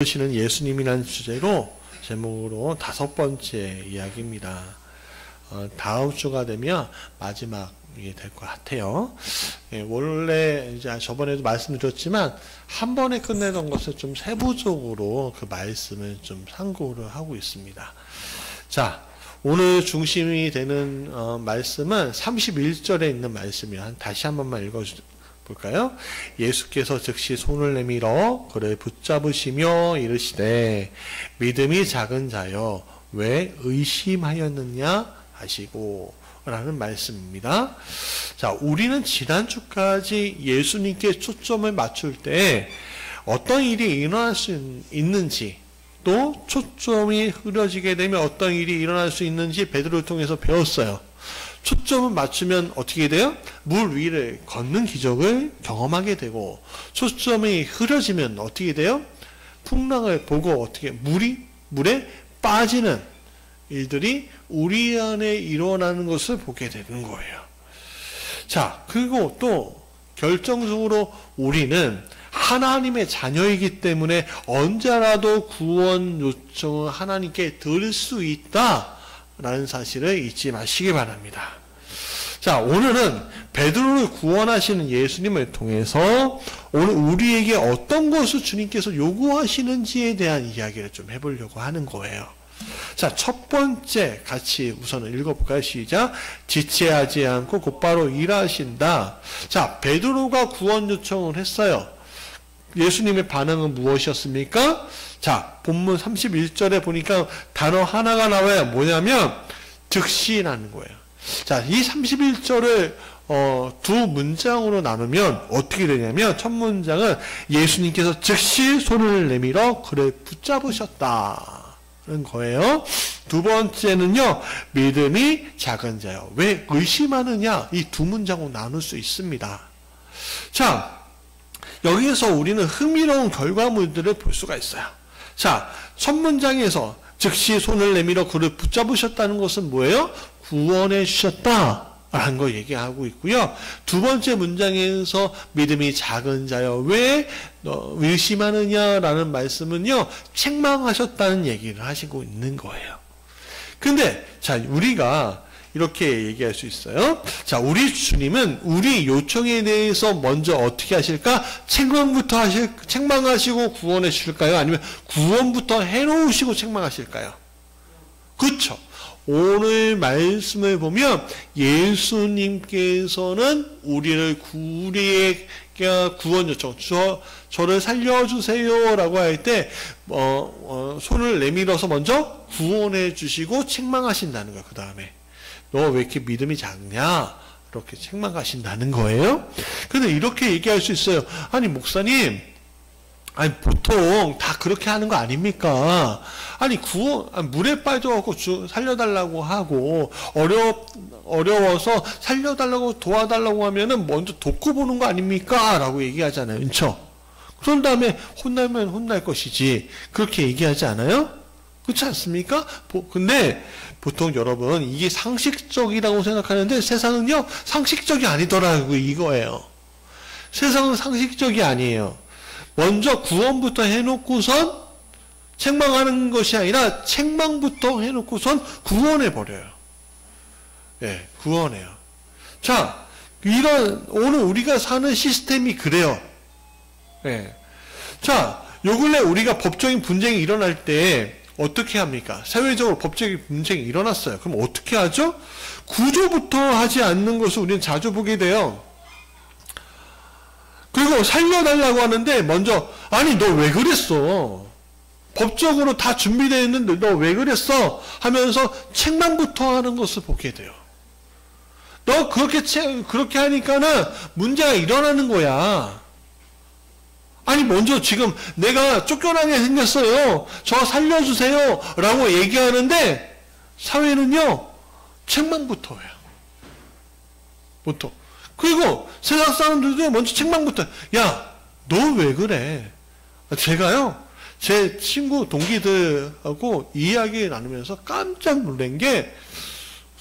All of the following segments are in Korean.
시는 예수님이라는 주제로 제목으로 5번째 이야기입니다. 다음 주가 되면 마지막이 될 것 같아요. 원래 이제 저번에도 말씀드렸지만 한 번에 끝내던 것을 좀 세부적으로 그 말씀을 좀 참고를 하고 있습니다. 자, 오늘 중심이 되는 말씀은 31절에 있는 말씀이에요. 다시 한 번만 볼까요? 예수께서 즉시 손을 내밀어 그를 붙잡으시며 이르시되 믿음이 작은 자여 왜 의심하였느냐 하시고 라는 말씀입니다. 자, 우리는 지난주까지 예수님께 초점을 맞출 때 어떤 일이 일어날 수 있는지 또 초점이 흐려지게 되면 어떤 일이 일어날 수 있는지 베드로를 통해서 배웠어요. 초점을 맞추면 어떻게 돼요? 물 위를 걷는 기적을 경험하게 되고, 초점이 흐려지면 어떻게 돼요? 풍랑을 보고 어떻게 물에 빠지는 일들이 우리 안에 일어나는 것을 보게 되는 거예요. 자, 그리고 또 결정적으로 우리는 하나님의 자녀이기 때문에 언제라도 구원 요청을 하나님께 드릴 수 있다라는 사실을 잊지 마시기 바랍니다. 자, 오늘은 베드로를 구원하시는 예수님을 통해서 오늘 우리에게 어떤 것을 주님께서 요구하시는지에 대한 이야기를 좀 해보려고 하는 거예요. 자, 첫 번째 같이 우선은 읽어볼까요? 시작. 지체하지 않고 곧바로 일하신다. 자, 베드로가 구원 요청을 했어요. 예수님의 반응은 무엇이었습니까? 자, 본문 31절에 보니까 단어 하나가 나와요. 뭐냐면 즉시라는 거예요. 자, 이 31절을 두 문장으로 나누면 어떻게 되냐면 첫 문장은 예수님께서 즉시 손을 내밀어 그를 붙잡으셨다는 거예요. 두 번째는요, 믿음이 작은 자요 왜 의심하느냐, 이 두 문장으로 나눌 수 있습니다. 자, 여기에서 우리는 흥미로운 결과물들을 볼 수가 있어요. 자, 첫 문장에서 즉시 손을 내밀어 그를 붙잡으셨다는 것은 뭐예요? 구원해 주셨다라는 걸 얘기하고 있고요. 두 번째 문장에서 믿음이 작은 자여 왜 의심하느냐라는 말씀은요, 책망하셨다는 얘기를 하시고 있는 거예요. 근데 자, 우리가 이렇게 얘기할 수 있어요. 자, 우리 주님은 우리 요청에 대해서 먼저 어떻게 하실까? 책망하시고 구원해 주실까요? 아니면 구원부터 해놓으시고 책망하실까요? 그렇죠. 오늘 말씀을 보면 예수님께서는 우리의 구원 요청, 저를 살려주세요 라고 할 때 손을 내밀어서 먼저 구원해 주시고 책망하신다는 거예요. 그 다음에 너 왜 이렇게 믿음이 작냐? 이렇게 책망하신다는 거예요. 근데 이렇게 얘기할 수 있어요. 아니, 목사님, 아니, 보통 다 그렇게 하는 거 아닙니까? 아니, 물에 빠져갖고 살려달라고 하고, 어려워서 살려달라고 도와달라고 하면은 먼저 돕고 보는 거 아닙니까? 라고 얘기하잖아요. 그렇죠? 그런 다음에 혼나면 혼날 것이지. 그렇게 얘기하지 않아요? 그렇지 않습니까? 근데 보통 여러분, 이게 상식적이라고 생각하는데 세상은요, 상식적이 아니더라고요. 이거예요. 세상은 상식적이 아니에요. 먼저 구원부터 해놓고선 책망하는 것이 아니라 책망부터 해놓고선 구원해버려요. 예, 구원해요. 자, 오늘 우리가 사는 시스템이 그래요. 예. 자, 요 근래 우리가 법적인 분쟁이 일어날 때 어떻게 합니까? 사회적으로 법적인 분쟁이 일어났어요. 그럼 어떻게 하죠? 구조부터 하지 않는 것을 우리는 자주 보게 돼요. 그리고 살려달라고 하는데 먼저, 아니, 너 왜 그랬어? 법적으로 다 준비되어 있는데 너 왜 그랬어? 하면서 책망부터 하는 것을 보게 돼요. 너 그렇게 하니까는 문제가 일어나는 거야. 아니, 먼저 지금 내가 쫓겨나게 생겼어요. 저 살려주세요. 라고 얘기하는데 사회는요, 책망부터 해요. 보통. 그리고 세상 사람들도 먼저 책망부터, 야, 너 왜 그래? 제가요, 제 친구 동기들하고 이야기 나누면서 깜짝 놀란 게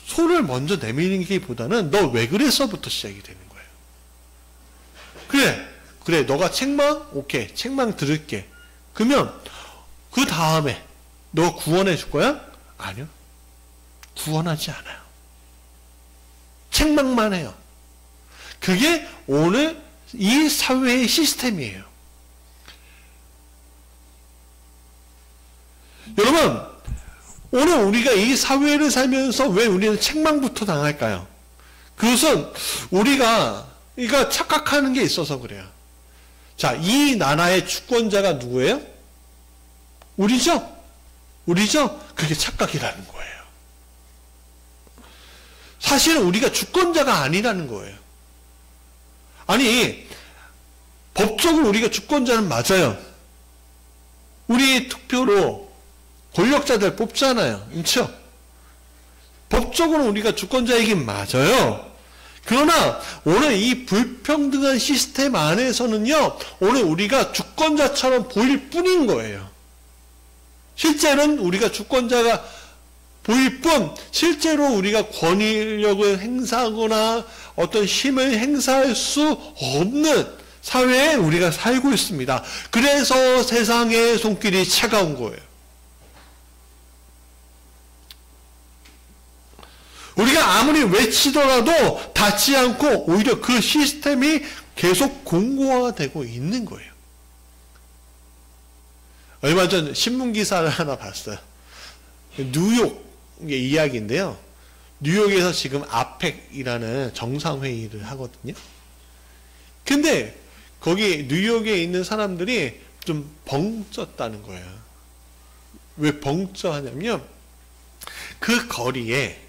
손을 먼저 내미는 게 보다는 너 왜 그랬어부터 시작이 되는 거예요. 그래, 너가 책망? 오케이, 책망 들을게. 그러면 그 다음에 너 구원해 줄 거야? 아니요. 구원하지 않아요. 책망만 해요. 그게 오늘 이 사회의 시스템이에요. 여러분, 오늘 우리가 이 사회를 살면서 왜 우리는 책망부터 당할까요? 그것은 우리가 착각하는 게 있어서 그래요. 자, 이 나라의 주권자가 누구예요? 우리죠? 우리죠? 그게 착각이라는 거예요. 사실은 우리가 주권자가 아니라는 거예요. 아니, 법적으로 우리가 주권자는 맞아요. 우리 투표로 권력자들 뽑잖아요. 그렇죠? 법적으로 우리가 주권자이긴 맞아요. 그러나 오늘 이 불평등한 시스템 안에서는요, 오늘 우리가 주권자처럼 보일 뿐인 거예요. 실제는 우리가 주권자가 보일 뿐, 실제로 우리가 권위력을 행사하거나 어떤 힘을 행사할 수 없는 사회에 우리가 살고 있습니다. 그래서 세상의 손길이 차가운 거예요. 우리가 아무리 외치더라도 닿지 않고 오히려 그 시스템이 계속 공고화되고 있는 거예요. 얼마 전 신문기사를 하나 봤어요. 뉴욕의 이야기인데요. 뉴욕에서 지금 아펙이라는 정상회의를 하거든요. 근데 거기 뉴욕에 있는 사람들이 좀 벙쪘다는 거예요. 왜 벙쪄하냐면 그 거리에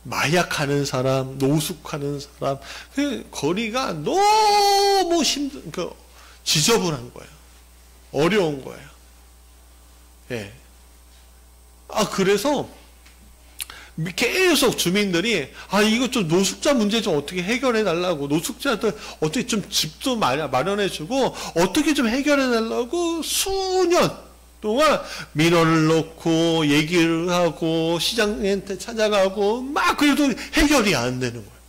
마약하는 사람, 노숙하는 사람, 그 거리가 너무 지저분한 거예요. 어려운 거예요. 예. 그래서 계속 주민들이 이거 좀 노숙자 문제 좀 어떻게 해결해 달라고, 노숙자들 어떻게 좀 집도 마련해 주고 어떻게 좀 해결해 달라고 수년 동안 민원을 넣고 얘기를 하고 시장한테 찾아가고 막 그래도 해결이 안 되는 거예요.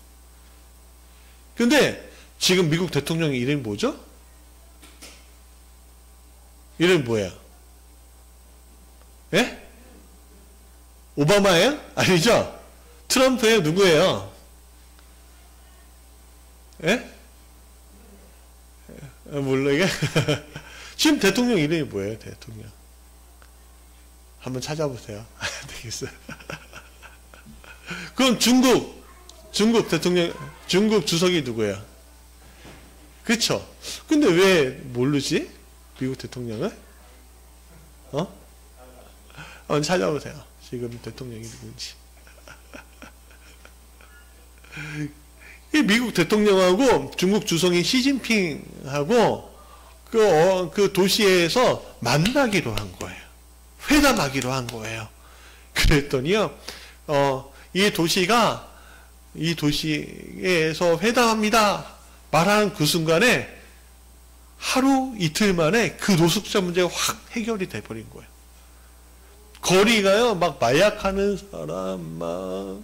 근데 지금 미국 대통령 이름이 뭐죠? 이름이 뭐예요? 예? 오바마예요? 아니죠? 트럼프예요? 누구예요? 예? 몰라 이게? 지금 대통령 이름이 뭐예요? 대통령 한번 찾아보세요. 되겠어요. 그럼 중국 대통령, 중국 주석이 누구예요? 그쵸? 근데 왜 모르지? 미국 대통령을? 한번 찾아보세요. 지금 대통령이 누군지. 미국 대통령하고 중국 주석인 시진핑하고 그 도시에서 만나기로 한 거예요. 회담하기로 한 거예요. 그랬더니요, 이 도시에서 회담합니다 말하는 그 순간에 하루 이틀 만에 그 노숙자 문제가 확 해결이 돼버린 거예요. 거리가요, 막 마약하는 사람, 막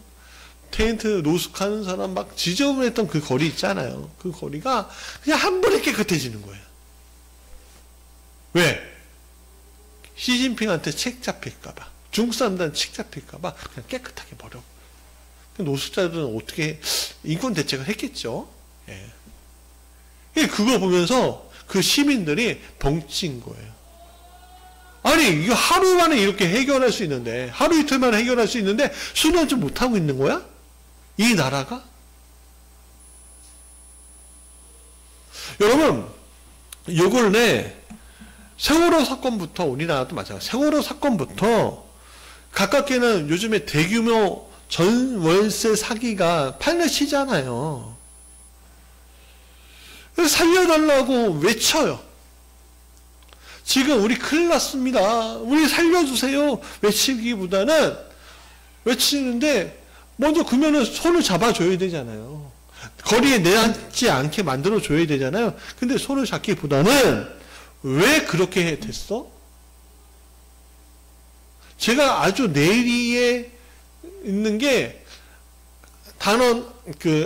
텐트 노숙하는 사람, 막 지저분했던 그 거리 있잖아요. 그 거리가 그냥 한 번에 깨끗해지는 거예요. 왜? 시진핑한테 책 잡힐까봐, 중국 사람들한테 책 잡힐까봐 그냥 깨끗하게 버려. 노숙자들은 어떻게 인권 대책을 했겠죠. 예. 그거 보면서 그 시민들이 벙찐 거예요. 아니, 이거 하루 만에 이렇게 해결할 수 있는데, 하루 이틀 만에 해결할 수 있는데 수년째 못하고 있는 거야? 이 나라가? 여러분, 요걸 세월호 사건부터, 우리나라도 마찬가지예요. 세월호 사건부터 가깝게는 요즘에 대규모 전월세 사기가 판을 치잖아요. 살려달라고 외쳐요. 지금 우리 큰일 났습니다. 우리 살려주세요. 외치기보다는, 외치는데 먼저 그러면은 손을 잡아줘야 되잖아요. 거리에 내앉지 않게 만들어줘야 되잖아요. 근데 손을 잡기보다는 왜 그렇게 됐어? 제가 아주 내리에 있는 게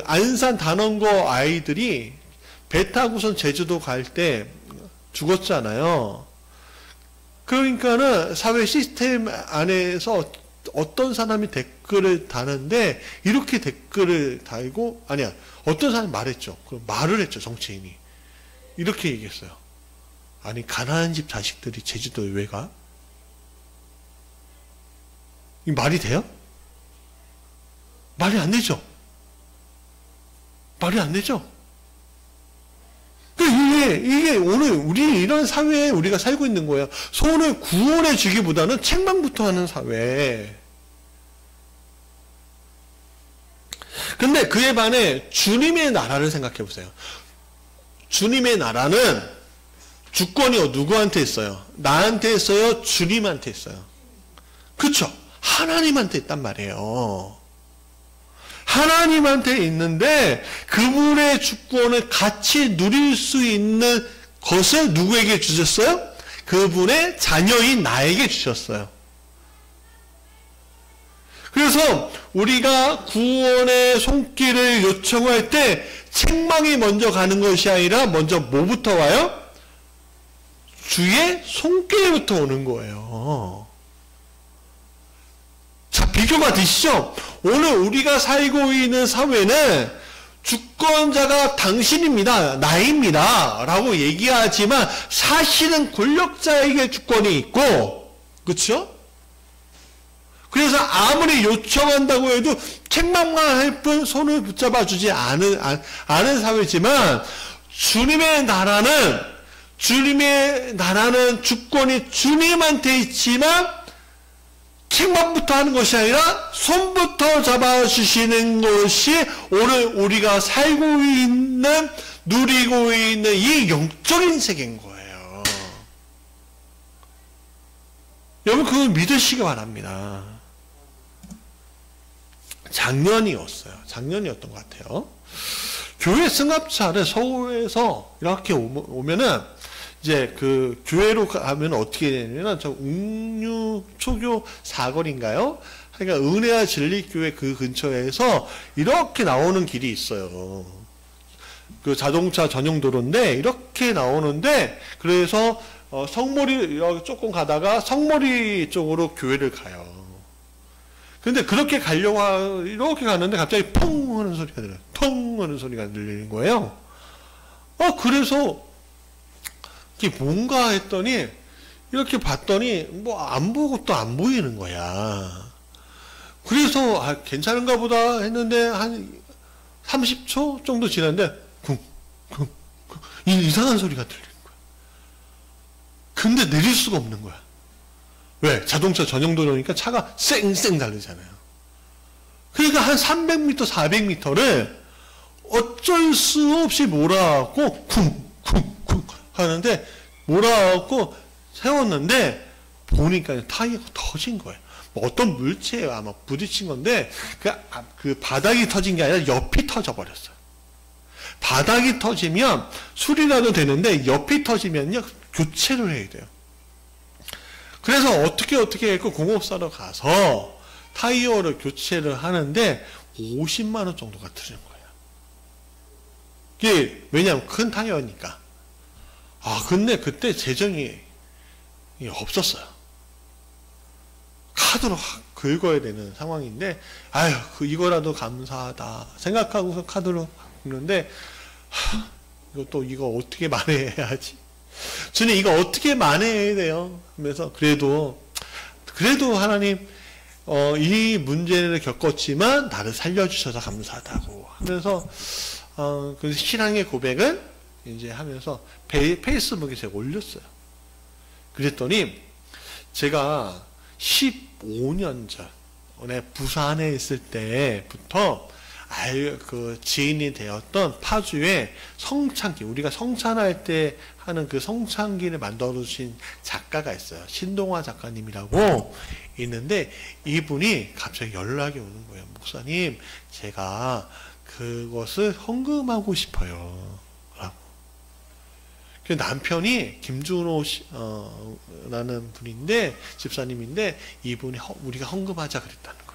안산 단원고 아이들이 배 타고선 제주도 갈 때 죽었잖아요. 그러니까는 사회 시스템 안에서 어떤 사람이 댓글을 다는데 이렇게 댓글을 달고, 아니야, 어떤 사람이 말했죠. 그럼 말을 했죠, 정치인이. 이렇게 얘기했어요. 아니, 가난한 집 자식들이 제주도에 왜 가? 이 말이 돼요? 말이 안 되죠. 말이 안 되죠. 이게 오늘 우리 이런 사회에 우리가 살고 있는 거예요. 손을 구원해 주기보다는 책망부터 하는 사회. 근데 그에 반해 주님의 나라를 생각해 보세요. 주님의 나라는 주권이 누구한테 있어요? 나한테 있어요? 주님한테 있어요? 그쵸? 하나님한테 있단 말이에요. 하나님한테 있는데 그분의 주권을 같이 누릴 수 있는 것을 누구에게 주셨어요? 그분의 자녀인 나에게 주셨어요. 그래서 우리가 구원의 손길을 요청할 때 책망이 먼저 가는 것이 아니라 먼저 뭐부터 와요? 주의 손길부터 오는 거예요. 자, 비교가 되시죠? 오늘 우리가 살고 있는 사회는 주권자가 당신입니다, 나입니다 라고 얘기하지만 사실은 권력자에게 주권이 있고, 그렇죠? 그래서 아무리 요청한다고 해도 책망만 할 뿐 손을 붙잡아 주지 않은 사회지만, 주님의 나라는 주권이 주님한테 있지만 책망부터 하는 것이 아니라 손부터 잡아주시는 것이 오늘 우리가 살고 있는, 누리고 있는 이 영적인 세계인 거예요. 여러분, 그걸 믿으시기 바랍니다. 작년이었던 것 같아요. 교회 승합차를 서울에서 이렇게 오면은 이제 그 교회로 가면 어떻게 되냐면 저 웅류 초교 사거리인가요? 그러니까 은혜와 진리교회 그 근처에서 이렇게 나오는 길이 있어요. 그 자동차 전용 도로인데 이렇게 나오는데, 그래서 성모리 조금 가다가 성모리 쪽으로 교회를 가요. 근데 그렇게 가려고 이렇게 가는데 갑자기 퐁 하는 소리가 들려요. 통 하는 소리가 들리는 거예요. 그래서 이게 뭔가 했더니 이렇게 봤더니 뭐 안 보고 또 안 보이는 거야. 그래서 괜찮은가 보다 했는데 한 30초 정도 지났는데 쿵쿵쿵 이상한 소리가 들리는 거야. 근데 내릴 수가 없는 거야. 왜? 자동차 전용 도로니까 차가 쌩쌩 달리잖아요. 그러니까 한 300m, 400m를 어쩔 수 없이 몰아갖고 쿵쿵쿵 하는데, 몰아갖고 세웠는데 보니까 타이어가 터진 거예요. 뭐 어떤 물체에 아마 부딪힌 건데 그 바닥이 터진 게 아니라 옆이 터져버렸어요. 바닥이 터지면 수리라도 되는데 옆이 터지면요 교체를 해야 돼요. 그래서 어떻게 했고 공업사로 가서 타이어를 교체를 하는데 50만 원 정도가 드는 거예요. 이게 왜냐하면 큰 타이어니까. 근데 그때 재정이 없었어요. 카드로 긁어야 되는 상황인데, 이거라도 감사하다 생각하고서 카드로 긁는데, 이거 어떻게 만회해야지? 주님, 이거 어떻게 만회해야 돼요? 하면서 그래도 하나님, 이 문제를 겪었지만 나를 살려주셔서 감사하다고 하면서, 그 신앙의 고백을 이제 하면서 페이스북에 제가 올렸어요. 그랬더니 제가 15년 전에 부산에 있을 때부터 그 지인이 되었던 파주의 성찬기, 우리가 성찬할 때 하는 그 성찬기를 만들어 주신 작가가 있어요. 신동화 작가님이라고 있는데, 이분이 갑자기 연락이 오는 거예요. 목사님, 제가 그것을 헌금하고 싶어요 라고. 그 남편이 김준호 라는 분인데, 집사님인데, 이분이 우리가 헌금하자 그랬다는 거예요.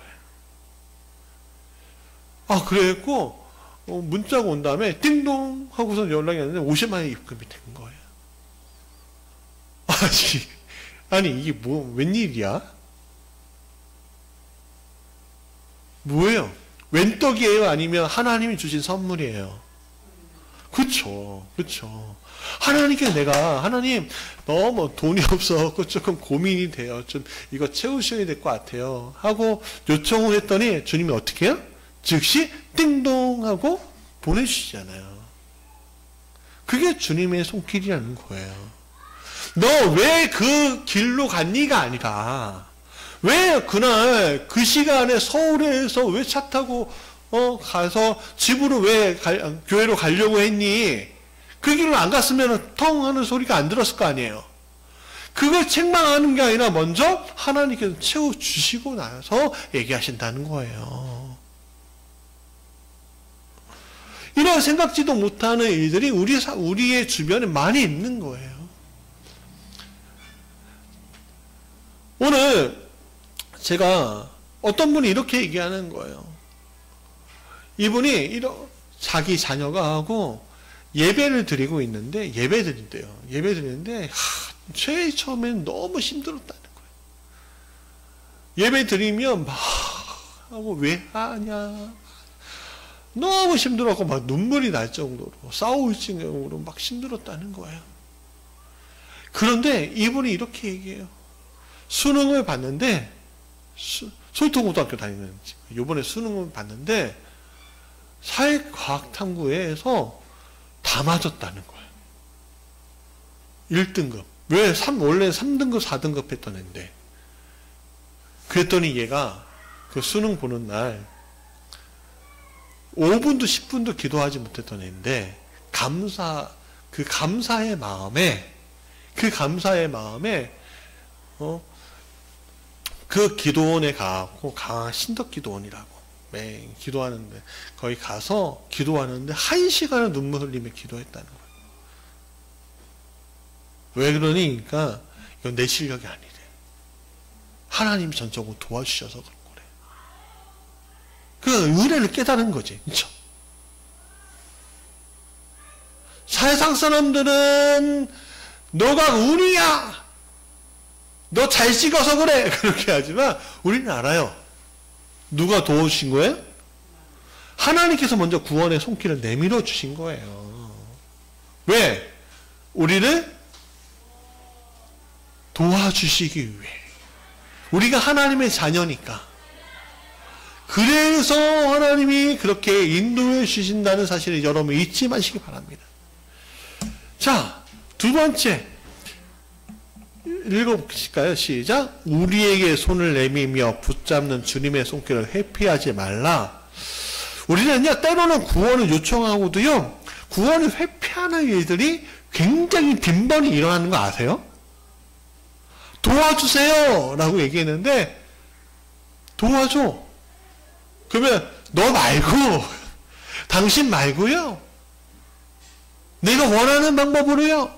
그래갖고 문자가 온 다음에 띵동 하고서 연락이 왔는데 50만 원이 입금이 된 거예요. 아니 이게 웬일이야? 뭐예요? 웬 떡이에요? 아니면 하나님이 주신 선물이에요? 그쵸. 하나님께 내가, 하나님, 너무 돈이 없어서 조금 고민이 돼요. 좀 이거 채우셔야 될 것 같아요. 하고 요청을 했더니 주님이 어떻게 해요? 즉시 띵동 하고 보내주시잖아요. 그게 주님의 손길이라는 거예요. 너 왜 그 길로 갔니가 아니라, 왜 그날 그 시간에 서울에서 왜 차 타고 가서 집으로 왜 교회로 가려고 했니? 그 길로 안 갔으면 텅 하는 소리가 안 들었을 거 아니에요. 그걸 책망하는 게 아니라 먼저 하나님께서 채워주시고 나서 얘기하신다는 거예요. 이런 생각지도 못하는 일들이 우리의 주변에 많이 있는 거예요. 오늘 제가 어떤 분이 이렇게 얘기하는 거예요. 이분이 자기 자녀가 하고 예배를 드리고 있는데, 예배 드리는데 제일 처음엔 너무 힘들었다는 거예요. 예배 드리면 막 하고 왜 하냐, 너무 힘들었고 막 눈물이 날 정도로, 싸울 정도로 막 힘들었다는 거예요. 그런데 이분이 이렇게 얘기해요. 수능을 봤는데, 소위통고등학교 다니는, 이번에 수능을 봤는데 사회과학탐구에서 다 맞았다는 거예요. 1등급. 왜? 원래 3등급, 4등급 했던 애인데. 그랬더니 얘가 그 수능 보는 날 5분도 10분도 기도하지 못했던 애인데, 그 감사의 마음에 그 기도원에 가고, 신덕 기도원이라고 매일 기도하는데, 거기 가서 기도하는데 1시간을 눈물 흘리며 기도했다는 거예요. 왜 그러니까 이건 내 실력이 아니래. 하나님이 전적으로 도와주셔서 그런 거래. 그 은혜를 깨달은 거지. 그렇죠? 세상 사람들은 너가 운이야, 너 잘 찍어서 그래, 그렇게 하지만 우리는 알아요. 누가 도와주신 거예요? 하나님께서 먼저 구원의 손길을 내밀어 주신 거예요. 왜? 우리를 도와주시기 위해. 우리가 하나님의 자녀니까. 그래서 하나님이 그렇게 인도해 주신다는 사실을 여러분 잊지 마시기 바랍니다. 자, 두 번째 읽어보실까요? 시작. 우리에게 손을 내밀며 붙잡는 주님의 손길을 회피하지 말라. 우리는요, 때로는 구원을 요청하고도요, 구원을 회피하는 일들이 굉장히 빈번히 일어나는 거 아세요? 도와주세요 라고 얘기했는데, 도와줘. 그러면 너 말고, 당신 말고요, 내가 원하는 방법으로요,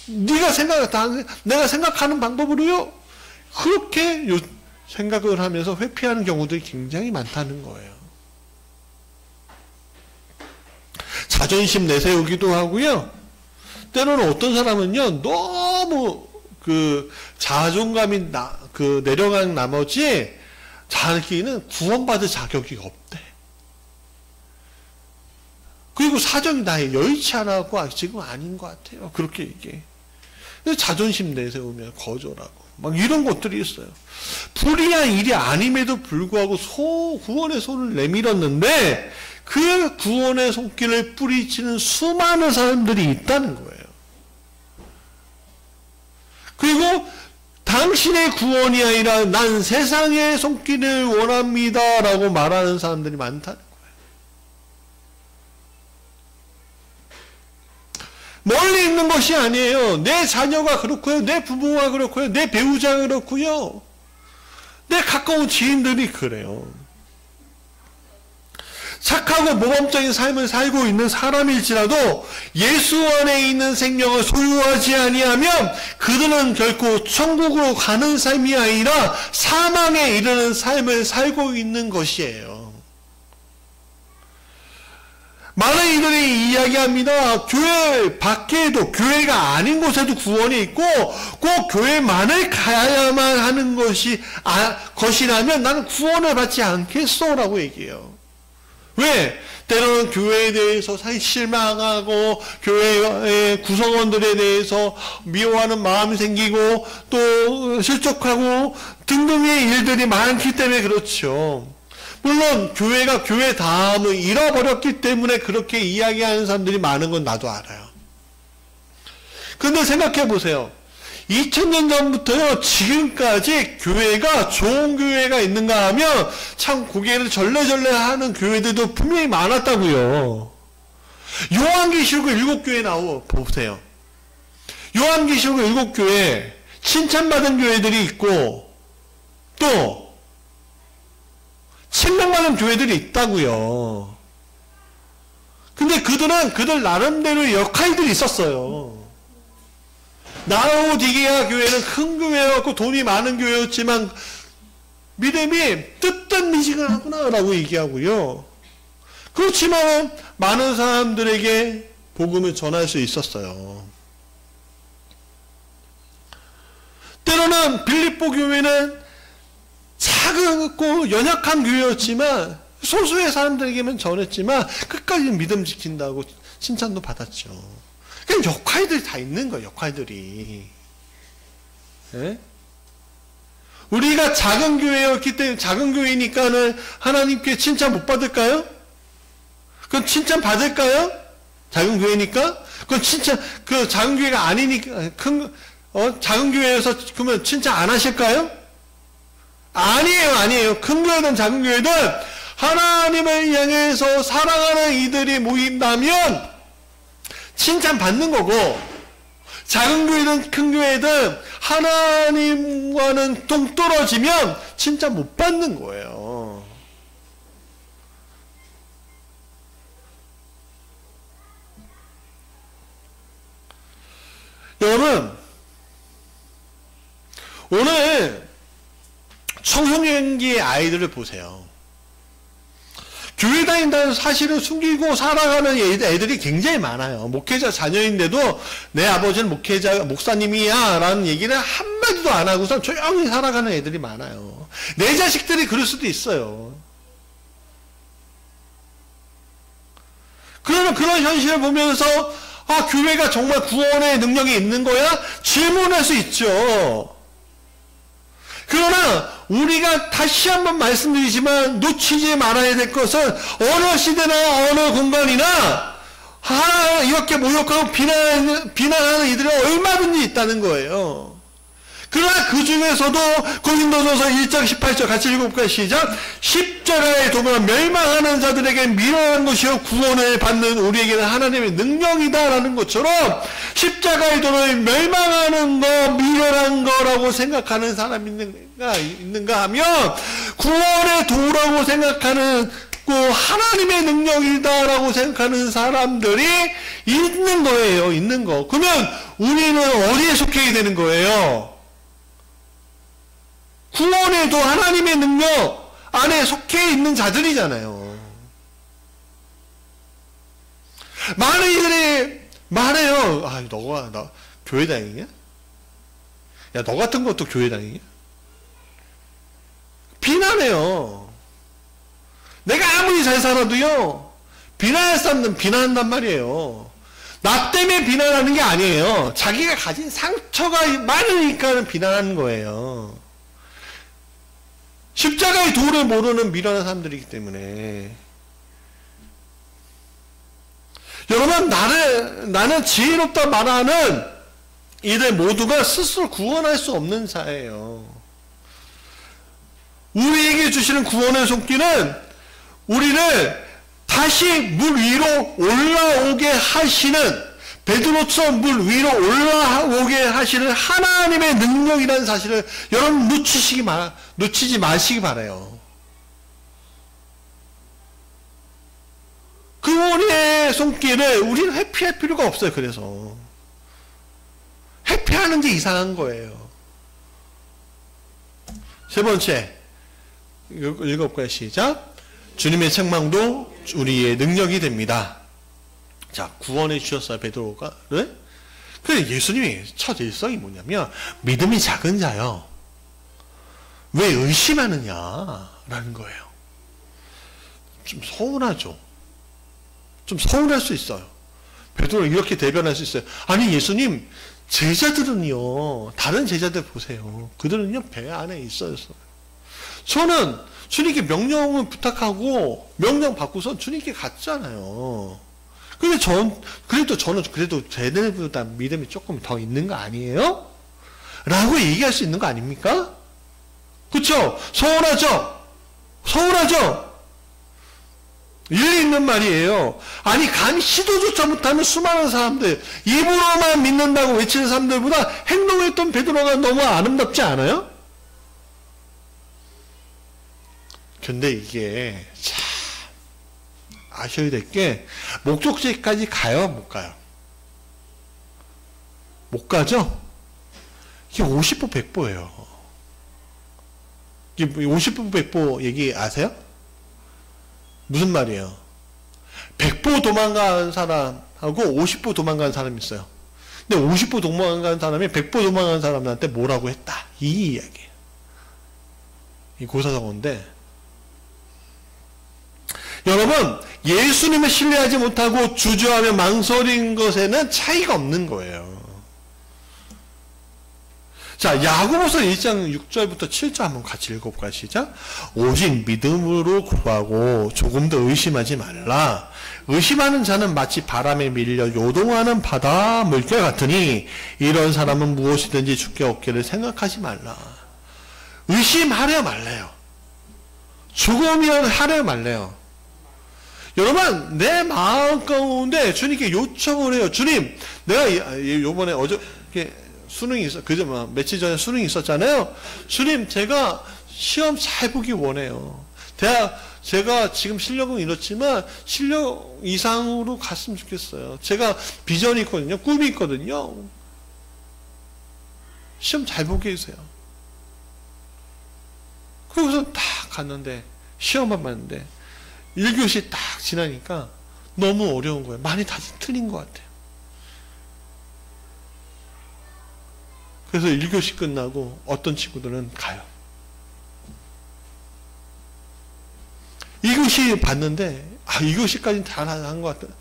내가 생각하는 방법으로요, 그렇게 생각을 하면서 회피하는 경우들이 굉장히 많다는 거예요. 자존심 내세우기도 하고요. 때로는 어떤 사람은요, 너무 자존감이 내려간 나머지 자기는 구원받을 자격이 없대. 그리고 사정이 나의 여의치 않아갖고 지금 아닌 것 같아요. 그렇게 얘기해. 자존심 내세우면 거절하고 막 이런 것들이 있어요. 불의한 일이 아님에도 불구하고 구원의 손을 내밀었는데 그 구원의 손길을 뿌리치는 수많은 사람들이 있다는 거예요. 그리고 당신의 구원이 아니라 난 세상의 손길을 원합니다 라고 말하는 사람들이 많다는 거예요. 멀리 있는 것이 아니에요. 내 자녀가 그렇고요, 내 부모가 그렇고요, 내 배우자가 그렇고요, 내 가까운 지인들이 그래요. 착하고 모범적인 삶을 살고 있는 사람일지라도 예수 안에 있는 생명을 소유하지 아니하면 그들은 결코 천국으로 가는 삶이 아니라 사망에 이르는 삶을 살고 있는 것이에요. 많은 이들이 이야기합니다. 교회 밖에도, 교회가 아닌 곳에도 구원이 있고 꼭 교회만을 가야만 하는 것이라면 나는 구원을 받지 않겠어 라고 얘기해요. 왜? 때로는 교회에 대해서 사실 실망하고 교회의 구성원들에 대해서 미워하는 마음이 생기고 또 실족하고 등등의 일들이 많기 때문에 그렇죠. 물론 교회가 교회 다음을 잃어버렸기 때문에 그렇게 이야기하는 사람들이 많은 건 나도 알아요. 근데 생각해 보세요. 2000년 전부터요 지금까지 교회가 좋은 교회가 있는가 하면 참 고개를 절레절레 하는 교회들도 분명히 많았다고요. 요한계시록 7교회 보세요. 요한계시록 7교회 칭찬받은 교회들이 있고 또 책망받은 교회들이 있다고요. 근데 그들은 그들 나름대로 역할들이 있었어요. 라오디게아 교회는 큰 교회였고 돈이 많은 교회였지만 믿음이 뜨뜻미지근하구나 라고 얘기하고요. 그렇지만 많은 사람들에게 복음을 전할 수 있었어요. 때로는 빌립보 교회는 작고 연약한 교회였지만 소수의 사람들에게만 전했지만 끝까지 믿음 지킨다고 칭찬도 받았죠. 그냥 역할들이 다 있는 거예요. 역할들이. 네? 우리가 작은 교회였기 때문에 작은 교회니까는 하나님께 칭찬 못 받을까요? 그건 칭찬 받을까요? 작은 교회니까? 그건 칭찬 그 작은 교회가 아니니까 작은 교회에서 그러면 칭찬 안 하실까요? 아니에요. 큰 교회든 작은 하나님은 하나님을 향해서 사랑하는 이들이 모인다면 칭찬받는 거고, 작은 교회든 큰 교회든 하나님과는 동떨어지면 칭찬 못 받는 거예요. 여러분, 오늘 청소년기의 아이들을 보세요. 교회 다닌다는 사실을 숨기고 살아가는 애들이 굉장히 많아요. 목회자 자녀인데도 내 아버지는 목사님이야 라는 얘기를 한마디도 안 하고서 조용히 살아가는 애들이 많아요. 내 자식들이 그럴 수도 있어요. 그러면 그런 현실을 보면서 교회가 정말 구원의 능력이 있는 거야? 질문할 수 있죠. 그러나 우리가 다시 한번 말씀드리지만 놓치지 말아야 될 것은 어느 시대나 어느 공간이나 이렇게 모욕하고 비난하는 이들이 얼마든지 있다는 거예요. 그러나 그 중에서도 고린도전서 1장 18절 같이 읽어볼까요? 시작. 십자가의 도가 멸망하는 자들에게 미련한 것이요 구원을 받는 우리에게는 하나님의 능력이다라는 것처럼 십자가의 도를 멸망하는 거 미련한 거라고 생각하는 사람이 있는가 하면 구원의 도라고 생각하는 하나님의 능력이다라고 생각하는 사람들이 있는 거예요. 있는 거. 그러면 우리는 어디에 속해야 되는 거예요? 구원에도 하나님의 능력 안에 속해 있는 자들이잖아요. 많은 이들이 말해요. 너가 나 교회 다니냐? 야, 너 같은 것도 교회 다니냐? 비난해요. 내가 아무리 잘 살아도요, 비난할 사람들은 비난한단 말이에요. 나 때문에 비난하는 게 아니에요. 자기가 가진 상처가 많으니까 비난하는 거예요. 십자가의 도를 모르는 미련한 사람들이기 때문에. 여러분, 나는 지혜롭다 말하는 이들 모두가 스스로 구원할 수 없는 자예요. 우리에게 주시는 구원의 손길은 우리를 다시 물 위로 올라오게 하시는, 베드로처럼 물 위로 올라오게 하시는 하나님의 능력이라는 사실을 여러분 놓치지 마시기 바라요. 그 우리의 손길을 우리는 회피할 필요가 없어요. 그래서 회피하는 게 이상한 거예요. 세 번째, 읽어볼까요? 시작. 주님의 책망도 우리의 능력이 됩니다. 자, 구원해 주셨어요, 베드로가를. 근데 예수님이 첫 일성이 뭐냐면 믿음이 작은 자요, 왜 의심하느냐라는 거예요. 좀 서운하죠. 좀 서운할 수 있어요. 베드로를 이렇게 대변할 수 있어요. 아니 예수님, 제자들은요, 다른 제자들 보세요. 그들은요 배 안에 있어요. 저는 주님께 명령을 부탁하고 명령 받고서 주님께 갔잖아요. 근데 저는 그래도 쟤네들보다 믿음이 조금 더 있는 거 아니에요? 라고 얘기할 수 있는 거 아닙니까? 그쵸? 서운하죠? 서운하죠? 일리 있는 말이에요. 아니 감히 시도조차 못하는 수많은 사람들, 입으로만 믿는다고 외치는 사람들보다 행동했던 베드로가 너무 아름답지 않아요? 근데 이게 참 아셔야 될 게, 목적지까지 가요? 못 가요? 못 가죠? 이게 50보 100보예요. 이게 50보 100보 얘기 아세요? 무슨 말이에요? 100보 도망가는 사람하고 50보 도망가는 사람이 있어요. 근데 50보 도망가는 사람이 100보 도망가는 사람한테 뭐라고 했다, 이 이야기예요. 이 고사성어인데, 여러분 예수님을 신뢰하지 못하고 주저하며 망설인 것에는 차이가 없는 거예요. 자, 야고보서 1장 6절부터 7절 한번 같이 읽어볼까요? 시작. 오직 믿음으로 구하고 조금 더 의심하지 말라. 의심하는 자는 마치 바람에 밀려 요동하는 바다 물결 같으니 이런 사람은 무엇이든지 주께 얻기를 생각하지 말라. 의심하려 말래요. 조금이라도 하려 말래요. 여러분, 내 마음 가운데 주님께 요청을 해요. 주님, 내가 요번에 어저께 수능이 며칠 전에 수능이 있었잖아요. 주님, 제가 시험 잘 보기 원해요. 제가 지금 실력은 이렇지만 실력 이상으로 갔으면 좋겠어요. 제가 비전이 있거든요. 꿈이 있거든요. 시험 잘 보게 해주세요. 그러고서 딱 갔는데, 시험만 봤는데 1교시 딱 지나니까 너무 어려운 거예요. 많이 다시 틀린 것 같아요. 그래서 1교시 끝나고 어떤 친구들은 가요. 2교시 봤는데 2교시까지는 잘한 것 같아.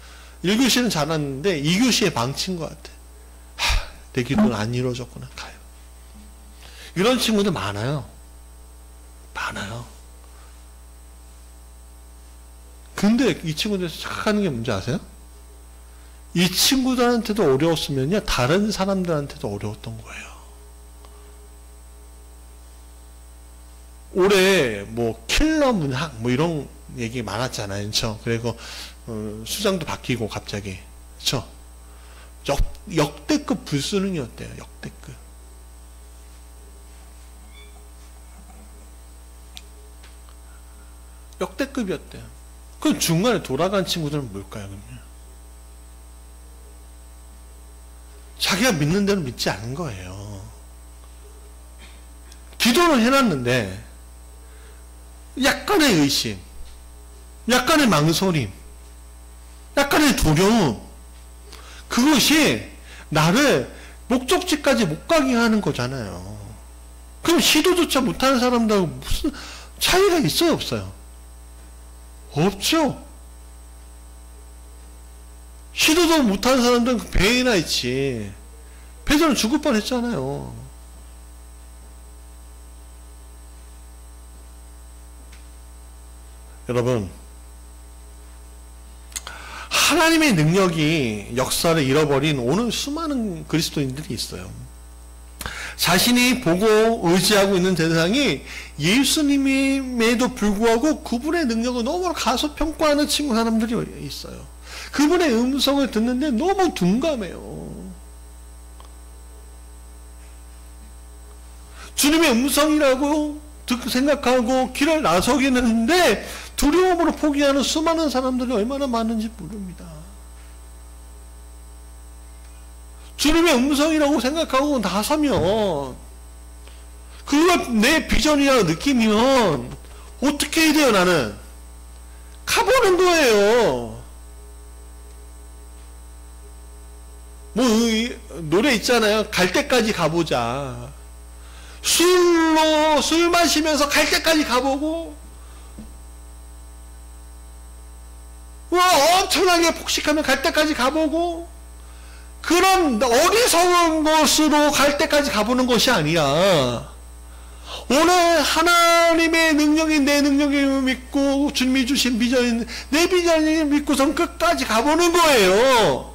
1교시는 잘했는데 2교시에 망친 것 같아. 내 기도는 안 이루어졌구나. 가요. 이런 친구들 많아요. 근데 이 친구들 착각하는 게 뭔지 아세요? 이 친구들한테도 어려웠으면요, 다른 사람들한테도 어려웠던 거예요. 올해 뭐 킬러 문학 뭐 이런 얘기 많았잖아요. 그렇죠? 그리고 수장도 바뀌고 갑자기, 그렇죠? 역대급 불수능이었대요. 역대급. 역대급이었대요. 그럼 중간에 돌아간 친구들은 뭘까요? 그러면? 자기가 믿는 대로 믿지 않은 거예요. 기도를 해놨는데 약간의 의심, 약간의 망설임, 약간의 두려움, 그것이 나를 목적지까지 못 가게 하는 거잖아요. 그럼 시도조차 못하는 사람들하고 무슨 차이가 있어요, 없어요? 없죠. 시도도 못하는 사람들은 그 배에나 있지. 베드로는 죽을 뻔했잖아요. 여러분, 하나님의 능력이 역사를 잃어버린 오늘 수많은 그리스도인들이 있어요. 자신이 보고 의지하고 있는 대상이 예수님임에도 불구하고 그분의 능력을 너무 가소평가하는 친구 사람들이 있어요. 그분의 음성을 듣는데 너무 둔감해요. 주님의 음성이라고 생각하고 길을 나서기는 했는데 두려움으로 포기하는 수많은 사람들이 얼마나 많은지 모릅니다. 주님의 음성이라고 생각하고 나서면, 그걸 내 비전이라고 느끼면 어떻게 해야 돼요? 나는 가보는 거예요. 노래 있잖아요. 갈 때까지 가보자. 술 마시면서 갈 때까지 가보고, 엄청나게 폭식하면 갈 때까지 가보고, 그런 어리석은 것으로 갈 때까지 가보는 것이 아니야. 오늘 하나님의 능력이 내 능력을 믿고, 주님이 주신 비전이 내 비전을 믿고선 끝까지 가보는 거예요.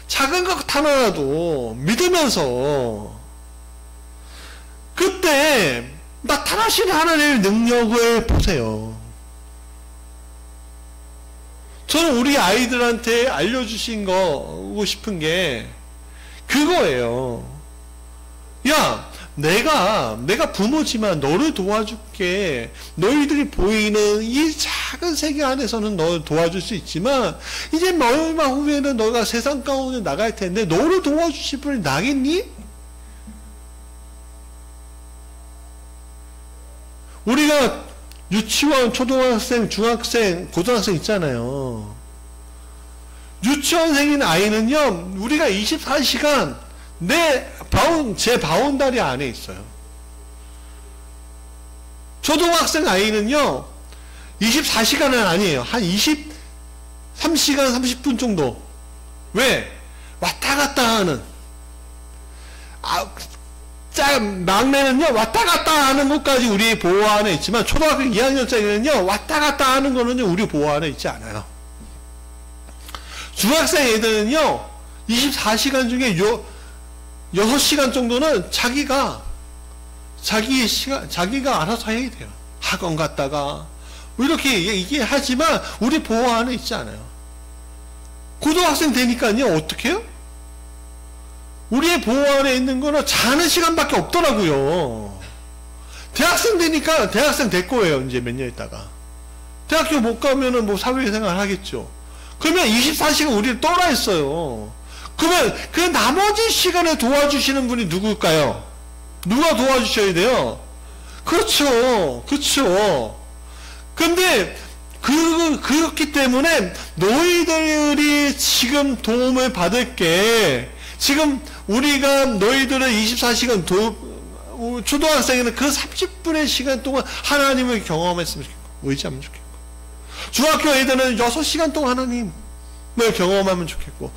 작은 것 하나라도 믿으면서, 그때 나타나시는 하나님의 능력을 보세요. 저는 우리 아이들한테 알려주신 거고 싶은 게 그거예요. 야, 내가 부모지만 너를 도와줄게. 너희들이 보이는 이 작은 세계 안에서는 너를 도와줄 수 있지만, 이제 얼마 후에는 너가 세상 가운데 나갈 텐데 너를 도와주실 분이 나겠니? 우리가 유치원, 초등학생, 중학생, 고등학생 있잖아요. 유치원생인 아이는요, 우리가 24시간 제 바운다리 안에 있어요. 초등학생 아이는요, 24시간은 아니에요. 한 23시간 30분 정도. 왜? 왔다 갔다 하는. 막내는요, 왔다 갔다 하는 것까지 우리 보호 안에 있지만, 초등학교 2학년짜리는요, 왔다 갔다 하는 거는요, 우리 보호 안에 있지 않아요. 중학생 애들은요, 24시간 중에 6시간 정도는 자기가 알아서 해야 돼요. 학원 갔다가, 이렇게 이게 하지만, 우리 보호 안에 있지 않아요. 고등학생 되니까요, 어떻게 해요? 우리의 보호 안에 있는 거는 자는 시간밖에 없더라고요. 대학생 되니까 대학생 될 거예요. 이제 몇 년 있다가. 대학교 못 가면은 뭐 사회생활 하겠죠. 그러면 24시간 우리를 떠나 있어요. 그러면 그 나머지 시간을 도와주시는 분이 누굴까요? 누가 도와주셔야 돼요? 그렇죠. 근데 그렇기 때문에 너희들이 지금 도움을 받을 게, 지금 우리가 너희들을 24시간 초등학생에는 그 30분의 시간 동안 하나님을 경험했으면 좋겠고, 의지하면 좋겠고, 중학교 애들은 6시간 동안 하나님을 경험하면 좋겠고,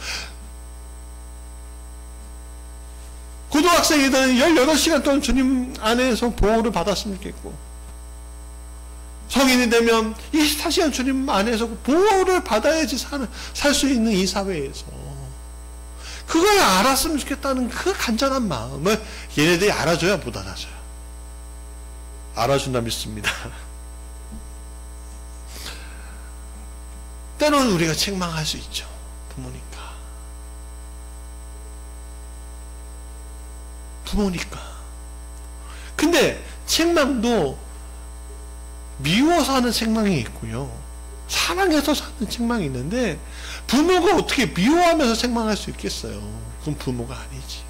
고등학생 애들은 18시간 동안 주님 안에서 보호를 받았으면 좋겠고, 성인이 되면 24시간 주님 안에서 보호를 받아야지 살 수 있는 이 사회에서 그걸 알았으면 좋겠다는 그 간절한 마음을 얘네들이 알아줘야 못 알아줘요. 알아준다 믿습니다. 때로는 우리가 책망할 수 있죠. 부모니까. 근데 책망도 미워서 하는 책망이 있고요, 사랑해서 하는 책망이 있는데, 부모가 어떻게 미워하면서 책망할 수 있겠어요? 그건 부모가 아니지.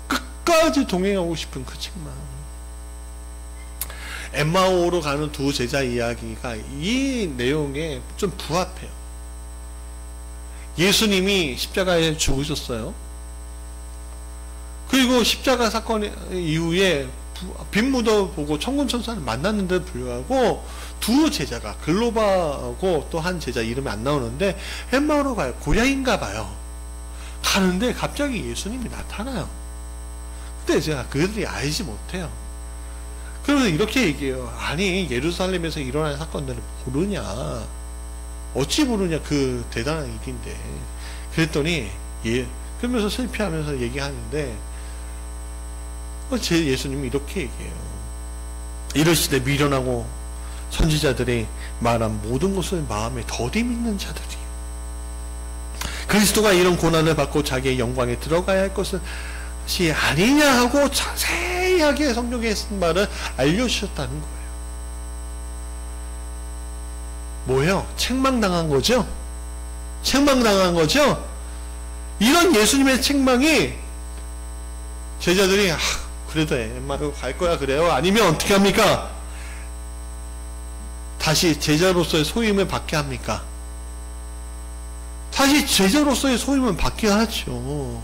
끝까지 동행하고 싶은 그 책망. 엠마오로 가는 두 제자 이야기가 이 내용에 좀 부합해요. 예수님이 십자가에 죽으셨어요. 그리고 십자가 사건 이후에 빈무도 보고 천군천사를 만났는데도 불구하고 두 제자가, 글로바하고 또 한 제자 이름이 안 나오는데 엠마오로 가요. 고향인가 봐요. 가는데 갑자기 예수님이 나타나요. 근데 제가 그들이 알지 못해요. 그러면서 이렇게 얘기해요. 아니, 예루살렘에서 일어난 사건들을 모르냐? 어찌 모르냐? 그 대단한 일인데. 그랬더니 그러면서 실패하면서 얘기하는데, 제 예수님이 이렇게 얘기해요. 이러시되 미련하고 선지자들이 말한 모든 것을 마음에 더디 믿는 자들이 그리스도가 이런 고난을 받고 자기의 영광에 들어가야 할 것은 아니냐 하고 자세하게 성경에 쓴 말을 알려주셨다는 거예요. 뭐예요? 책망당한 거죠? 책망당한 거죠? 이런 예수님의 책망이 제자들이 그래도 엠마오 갈 거야 그래요? 아니면 어떻게 합니까? 다시 제자로서의 소임을 받게 합니까? 다시 제자로서의 소임은 받겨야 하죠.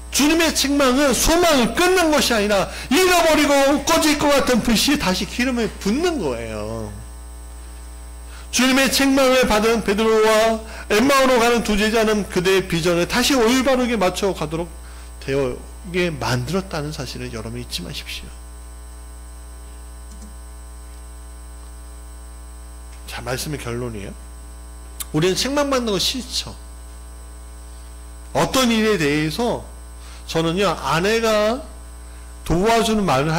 주님의 책망은 소망을 끊는 것이 아니라 잃어버리고 꺼질 것 같은 불씨 다시 기름을 붓는 거예요. 주님의 책망을 받은 베드로와 엠마오로 가는 두 제자는 그대의 비전을 다시 올바르게 맞춰 가도록 되게 만들었다는 사실을 여러분 잊지 마십시오. 자, 말씀의 결론이에요. 우리는 책망받는 거 싫죠. 어떤 일에 대해서 저는요, 아내가 도와주는 말을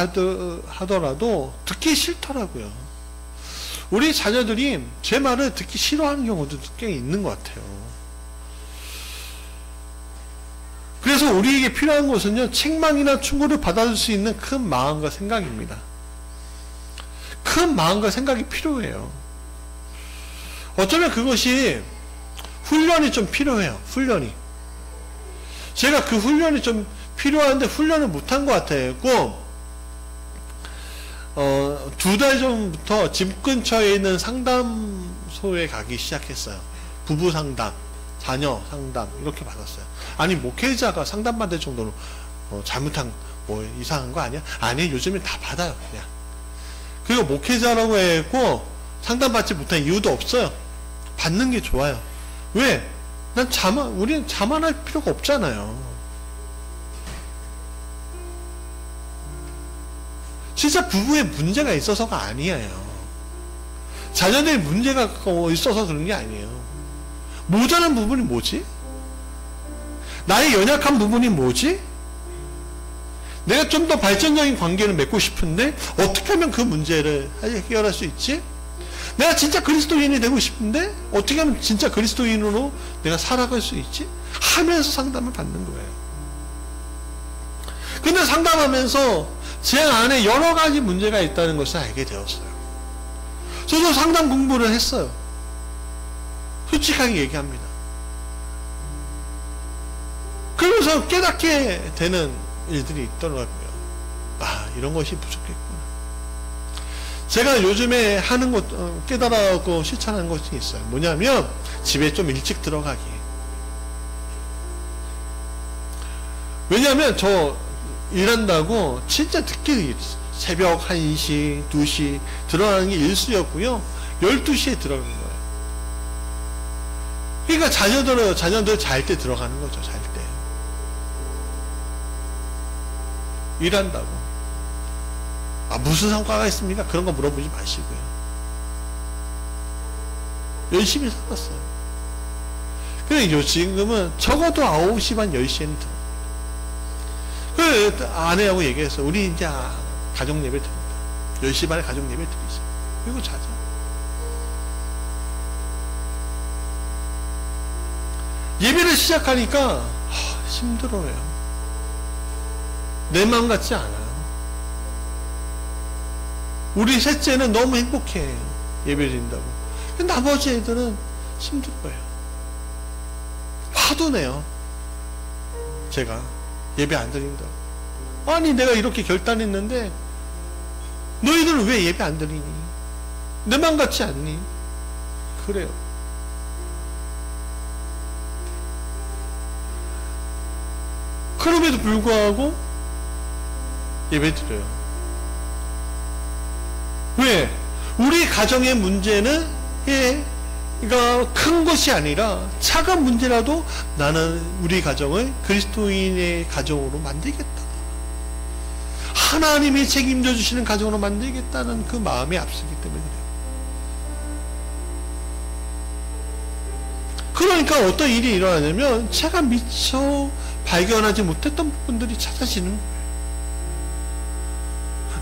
하더라도 듣기 싫더라고요. 우리 자녀들이 제 말을 듣기 싫어하는 경우도 꽤 있는 것 같아요. 그래서 우리에게 필요한 것은요, 책망이나 충고를 받아줄 수 있는 큰 마음과 생각입니다. 큰 마음과 생각이 필요해요. 어쩌면 그것이 훈련이 좀 필요해요. 훈련이. 제가 그 훈련이 좀 필요한데 훈련을 못한 것 같아요. 2달 전부터 집 근처에 있는 상담소에 가기 시작했어요. 부부 상담, 자녀 상담 이렇게 받았어요. 아니 목회자가 상담받을 정도로 잘못한 뭐 이상한 거 아니야? 아니 요즘엔 다 받아요. 그냥. 그리고 목회자라고 했고 상담받지 못한 이유도 없어요. 받는 게 좋아요. 왜? 우리는 자만할 필요가 없잖아요. 진짜 부부에 문제가 있어서가 아니에요. 자녀들이 문제가 있어서 그런 게 아니에요. 모자란 부분이 뭐지? 나의 연약한 부분이 뭐지? 내가 좀 더 발전적인 관계를 맺고 싶은데 어떻게 하면 그 문제를 해결할 수 있지? 내가 진짜 그리스도인이 되고 싶은데 어떻게 하면 진짜 그리스도인으로 내가 살아갈 수 있지? 하면서 상담을 받는 거예요. 근데 상담하면서 제 안에 여러 가지 문제가 있다는 것을 알게 되었어요. 저도 상담 공부를 했어요. 솔직하게 얘기합니다. 그러면서 깨닫게 되는 일들이 있더라고요. 아, 이런 것이 부족했구나. 제가 요즘에 하는 것, 깨달아고 실천하는 것이 있어요. 뭐냐면, 집에 좀 일찍 들어가기. 왜냐면, 저 일한다고 진짜 늦게 새벽 1시, 2시 들어가는 게 일수였고요. 12시에 들어가는 거예요. 그러니까 자녀들 잘 때 들어가는 거죠. 잘 때. 일한다고. 아, 무슨 성과가 있습니까? 그런 거 물어보지 마시고요. 열심히 살았어요. 근데 지금은 적어도 9시 반 10시에는 들어요. 그 아내하고 얘기했어요. 우리 이제 가족 예배 드립니다. 10시 반에 가족 예배 드리자. 그리고 자자. 예배를 시작하니까 힘들어요. 내 마음 같지 않아요. 우리 셋째는 너무 행복해. 예배 드린다고. 근데 나머지 애들은 힘들어요. 화도 내요. 제가 예배 안 드린다고. 아니 내가 이렇게 결단했는데 너희들은 왜 예배 안 드리니? 내 맘 같지 않니? 그래요. 그럼에도 불구하고 예배 드려요. 왜? 우리 가정의 문제는 큰 것이 아니라 작은 문제라도 나는 우리 가정을 그리스도인의 가정으로 만들겠다. 하나님이 책임져 주시는 가정으로 만들겠다는 그 마음이 앞서기 때문에 그래요. 그러니까 어떤 일이 일어나냐면 제가 미처 발견하지 못했던 부분들이 찾아지는 거예요.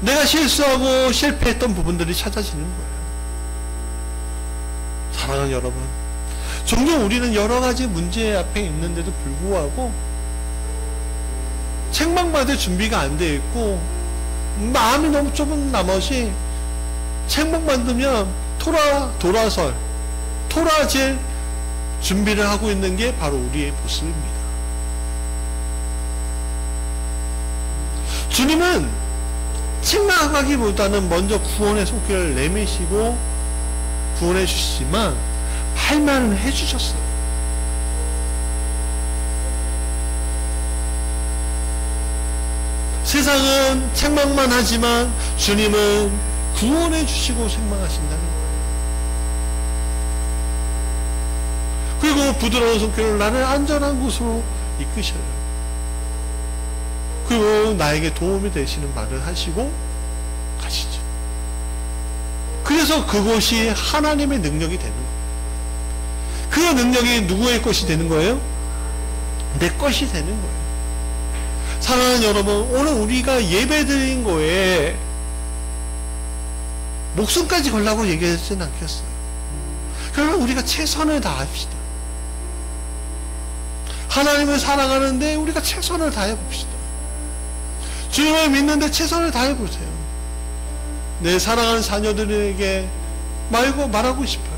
내가 실수하고 실패했던 부분들이 찾아지는 거예요. 사랑하는 여러분, 종종 우리는 여러 가지 문제 앞에 있는데도 불구하고 책망받을 준비가 안 돼 있고 마음이 너무 좁은 나머지 책망받으면 토라질 준비를 하고 있는 게 바로 우리의 모습입니다. 주님은 책망하기보다는 먼저 구원의 손길을 내미시고 구원해 주시지만 할 말은 해 주셨어요. 세상은 책망만 하지만 주님은 구원해 주시고 책망하신다는 거예요. 그리고 부드러운 손길로 나를 안전한 곳으로 이끄셔요. 그리고 나에게 도움이 되시는 말을 하시고 가시죠. 그래서 그것이 하나님의 능력이 되는 거예요. 그 능력이 누구의 것이 되는 거예요? 내 것이 되는 거예요. 사랑하는 여러분, 오늘 우리가 예배드린 거에 목숨까지 걸라고 얘기하지는 않겠어요. 그러나 우리가 최선을 다합시다. 하나님을 사랑하는데 우리가 최선을 다해봅시다. 주님을 믿는데 최선을 다해보세요. 내 사랑하는 자녀들에게 말하고 싶어요.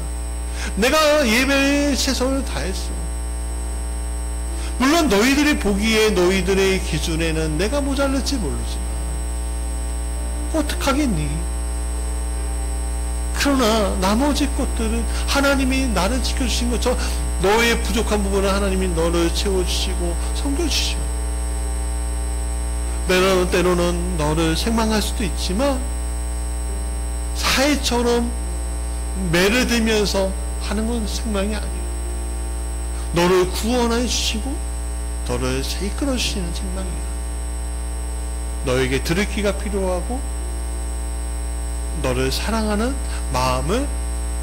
내가 예배에 최선을 다했어. 물론 너희들이 보기에 너희들의 기준에는 내가 모자랄지 모르지만 어떡하겠니? 그러나 나머지 것들은 하나님이 나를 지켜주신 것처럼 너의 부족한 부분은 하나님이 너를 채워주시고 섬겨주시오. 때로는 너를 책망할 수도 있지만 사회처럼 매를 들면서 하는 건 책망이 아니에요. 너를 구원해 주시고 너를 이끌어 주시는 책망이에요. 너에게 들을 귀가 필요하고 너를 사랑하는 마음을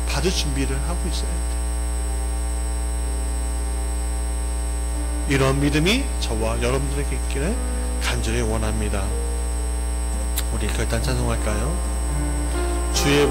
받을 준비를 하고 있어야 돼. 이런 믿음이 저와 여러분들에게 있기를 간절히 원합니다. 우리 결단 찬송할까요? 주의